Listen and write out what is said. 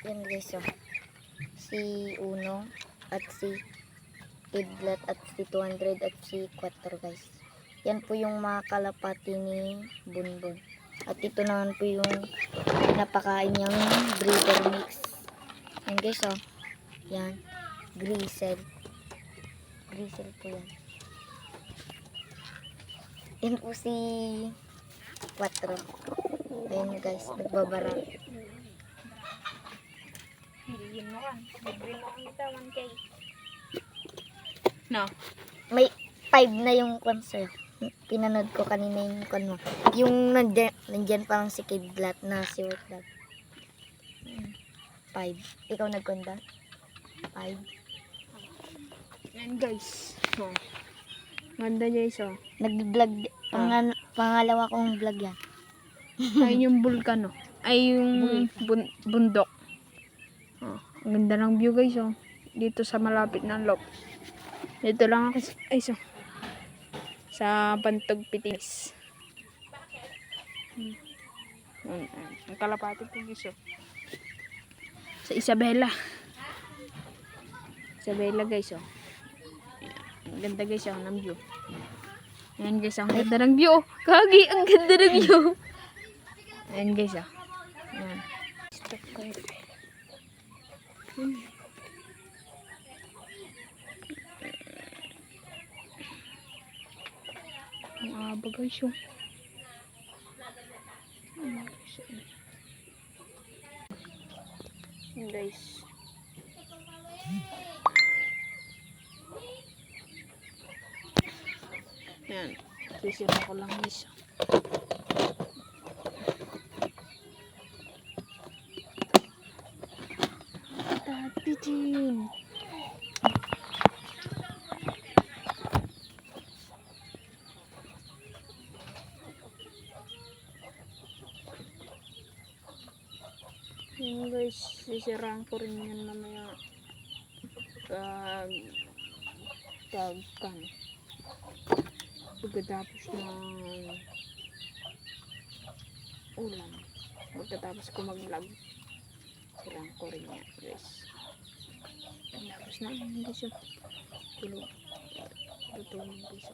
Yan guys, oh. Si Uno at si Kidlat at si 200 at si 4 guys. Yan po yung mga kalapati ni Bunbun. At ito naman po yung pinapakain niyang breeder mix. Yan guys, oh. Yan. Grisel. Grisel po yan. Yan po si 4. Ayun guys, nagbabara. Hindi mo kan. Libre mo ang ita, 1K. No. May 5 na yung kwan sa'yo. Pinanood ko kanina yung kwan mo. Yung nandyan parang si Kidlat na si Workdad. 5. Ikaw nagkunda? 5. Yan guys. So, ganda guys, oh. Nag-vlog. Pangalawa kong vlog yan. Ayun yung bulkan, oh. Ay yung bundok. Oh, ang ganda ng view guys, oh. Dito sa malapit ng loob. Dito lang ako sa Bantog, Pitinis. Ang kalapati po guys, oh. Sa Isabela. Isabela guys, oh. Ang ganda guys, oh, ng view. Ayan guys, ang ganda ng view. Kagi, ang ganda ng view. Ayan guys, oh. Ayan. Stop ko. Ang aba guys, oh. Ayan guys. Ayan. Sisira ko lang guys. Tapitin. Ayan guys, sisiraan ko rin yan mamaya pagkatapos ng ulam. Pagkatapos ko mag-vlog, siraan ko rin yan guys. Tapos na yun guys, tulog. Tutulog guys.